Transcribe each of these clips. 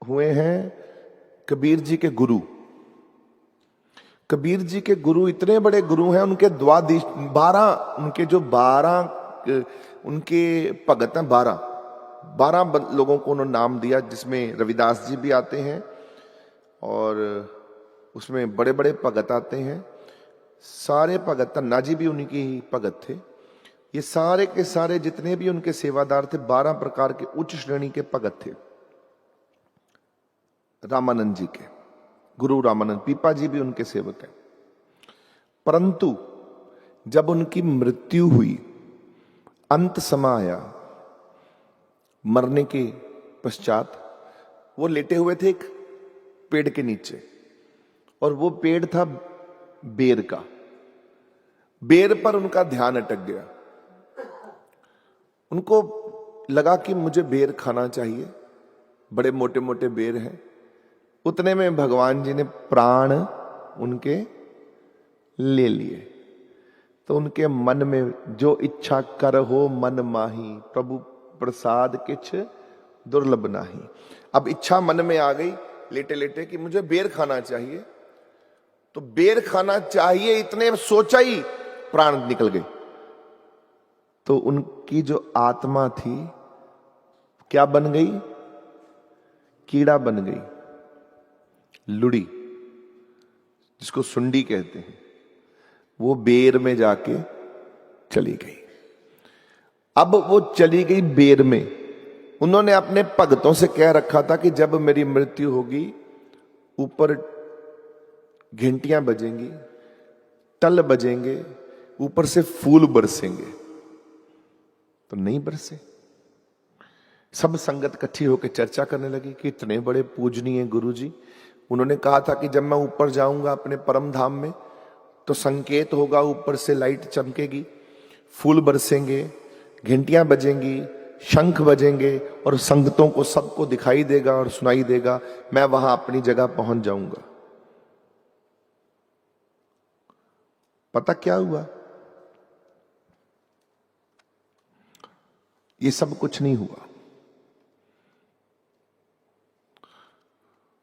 हुए हैं कबीर जी के गुरु। कबीर जी के गुरु इतने बड़े गुरु हैं, उनके द्वादश 12 उनके जो 12 उनके भगत हैं, 12 लोगों को उन्होंने नाम दिया, जिसमें रविदास जी भी आते हैं और उसमें बड़े बड़े भगत आते हैं। सारे भगत, धन्ना जी भी उन्हीं के ही भगत थे। ये सारे के सारे जितने भी उनके सेवादार थे, 12 प्रकार के उच्च श्रेणी के भगत थे रामानंद जी के। गुरु रामानंद, पीपा जी भी उनके सेवक हैं। परंतु जब उनकी मृत्यु हुई, अंत समय आया, मरने के पश्चात वो लेटे हुए थे एक पेड़ के नीचे, और वो पेड़ था बेर का। बेर पर उनका ध्यान अटक गया। उनको लगा कि मुझे बेर खाना चाहिए, बड़े मोटे मोटे बेर हैं। उतने में भगवान जी ने प्राण उनके ले लिए। तो उनके मन में जो इच्छा कर हो मन माही, प्रभु प्रसाद किछ दुर्लभ नाही। अब इच्छा मन में आ गई लेटे लेटे कि मुझे बेर खाना चाहिए। तो बेर खाना चाहिए इतने सोचा ही प्राण निकल गए। तो उनकी जो आत्मा थी क्या बन गई? कीड़ा बन गई, लुड़ी, जिसको सुंडी कहते हैं। वो बेर में जाके चली गई। अब वो चली गई बेर में। उन्होंने अपने भगतों से कह रखा था कि जब मेरी मृत्यु होगी, ऊपर घंटियां बजेंगी, टल बजेंगे, ऊपर से फूल बरसेंगे। तो नहीं बरसे। सब संगत इकट्ठी होकर चर्चा करने लगी कि इतने बड़े पूजनीय गुरु जी, उन्होंने कहा था कि जब मैं ऊपर जाऊंगा अपने परम धाम में, तो संकेत होगा, ऊपर से लाइट चमकेगी, फूल बरसेंगे, घंटियां बजेंगी, शंख बजेंगे, और संगतों को सबको दिखाई देगा और सुनाई देगा। मैं वहां अपनी जगह पहुंच जाऊंगा। पता क्या हुआ? ये सब कुछ नहीं हुआ।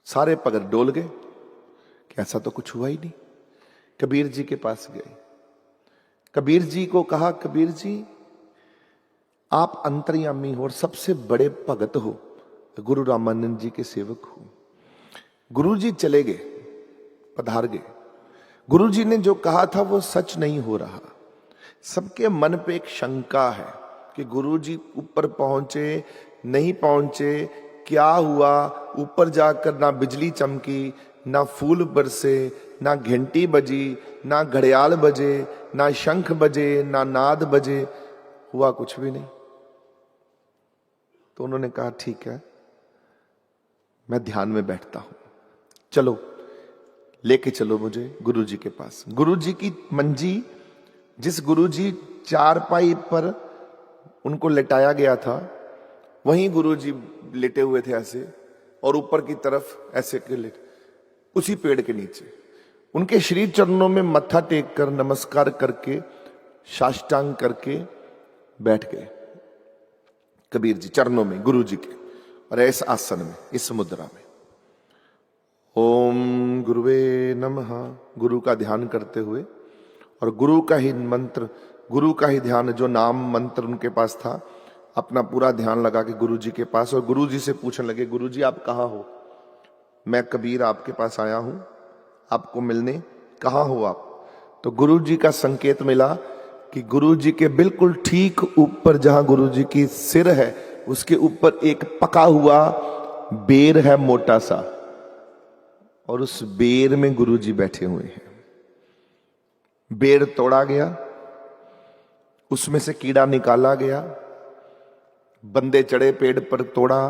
सारे भगत डोल गए कि ऐसा तो कुछ हुआ ही नहीं। कबीर जी के पास गए, कबीर जी को कहा, कबीर जी आप अंतर्यामी हो और सबसे बड़े भगत हो, गुरु रामानंद जी के सेवक हो। गुरु जी चले गए, पधार गए। गुरु जी ने जो कहा था वो सच नहीं हो रहा। सबके मन पे एक शंका है कि गुरु जी ऊपर पहुंचे नहीं पहुंचे, क्या हुआ? ऊपर जाकर ना बिजली चमकी, ना फूल बरसे, ना घंटी बजी, ना घड़ियाल बजे, ना शंख बजे, ना नाद बजे, हुआ कुछ भी नहीं। तो उन्होंने कहा ठीक है, मैं ध्यान में बैठता हूं, चलो लेके चलो मुझे गुरु जी के पास। गुरु जी की मंजी, जिस गुरु जी चारपाई पर उनको लेटाया गया था, वहीं गुरु जी लेटे हुए थे ऐसे, और ऊपर की तरफ ऐसे के लेटे, उसी पेड़ के नीचे। उनके श्री चरणों में मत्था टेक कर नमस्कार करके साष्टांग करके बैठ गए कबीर जी चरणों में, गुरु जी के, और ऐसे आसन में, इस मुद्रा में। ओम गुरुवे नमः, गुरु का ध्यान करते हुए, और गुरु का ही मंत्र, गुरु का ही ध्यान, जो नाम मंत्र उनके पास था, अपना पूरा ध्यान लगा के गुरु जी के पास। और गुरु जी से पूछने लगे, गुरु जी आप कहाँ हो? मैं कबीर आपके पास आया हूं आपको मिलने, कहाँ हो आप? तो गुरु जी का संकेत मिला कि गुरु जी के बिल्कुल ठीक ऊपर, जहां गुरु जी की सिर है, उसके ऊपर एक पका हुआ बेर है मोटा सा, और उस बेर में गुरु जी बैठे हुए हैं। बेर तोड़ा गया, उसमें से कीड़ा निकाला गया, बंदे चढ़े पेड़ पर, तोड़ा,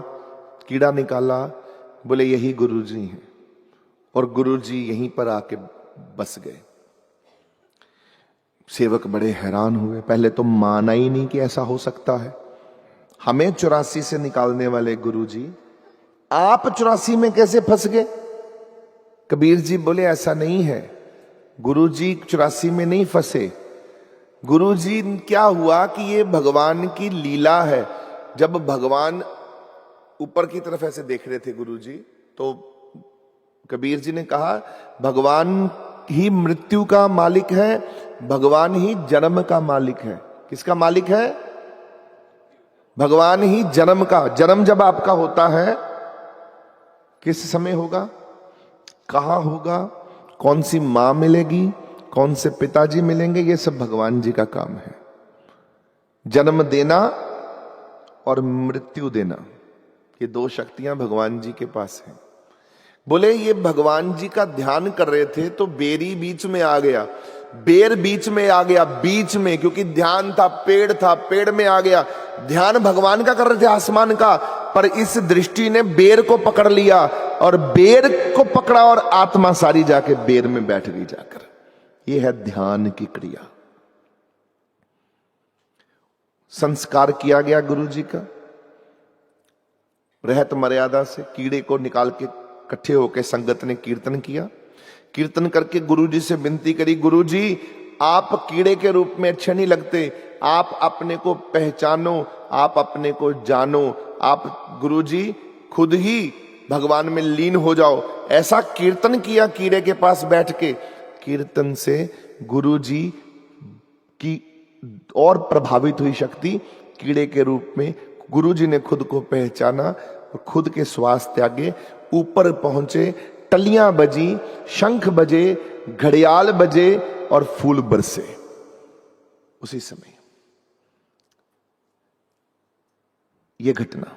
कीड़ा निकाला, बोले यही गुरु जी हैं, और गुरु जी यहीं पर आके बस गए। सेवक बड़े हैरान हुए, पहले तो माना ही नहीं कि ऐसा हो सकता है। हमें 84 से निकालने वाले गुरु जी, आप 84 में कैसे फंस गए? कबीर जी बोले ऐसा नहीं है, गुरु जी 84 में नहीं फंसे। गुरु जी क्या हुआ कि ये भगवान की लीला है। जब भगवान ऊपर की तरफ ऐसे देख रहे थे गुरुजी, तो कबीर जी ने कहा भगवान ही मृत्यु का मालिक है, भगवान ही जन्म का मालिक है। किसका मालिक है? भगवान ही जन्म का। जन्म जब आपका होता है किस समय होगा, कहां होगा, कौन सी मां मिलेगी, कौन से पिताजी मिलेंगे, ये सब भगवान जी का काम है। जन्म देना और मृत्यु देना, ये दो शक्तियां भगवान जी के पास हैं। बोले ये भगवान जी का ध्यान कर रहे थे तो बेरी बीच में आ गया, बेर बीच में आ गया, बीच में, क्योंकि ध्यान था, पेड़ था, पेड़ में आ गया। ध्यान भगवान का कर रहे थे, आसमान का, पर इस दृष्टि ने बेर को पकड़ लिया और बेर को पकड़ा और आत्मा सारी जाके बेर में बैठ गई जाकर। यह है ध्यान की क्रिया। संस्कार किया गया गुरु जी का, रहत मर्यादा से कीड़े को निकाल के इकट्ठे होकर संगत ने कीर्तन किया। कीर्तन करके गुरु जी से विनती करी, गुरु जी आप कीड़े के रूप में अच्छे नहीं लगते, आप अपने को पहचानो, आप अपने को जानो, आप गुरु जी खुद ही भगवान में लीन हो जाओ। ऐसा कीर्तन किया कीड़े के पास बैठ के। कीर्तन से गुरु जी की और प्रभावित हुई शक्ति, कीड़े के रूप में गुरु जी ने खुद को पहचाना और खुद के श्वास त्यागे, ऊपर पहुंचे, टलियां बजी, शंख बजे, घड़ियाल बजे और फूल बरसे। उसी समय ये घटना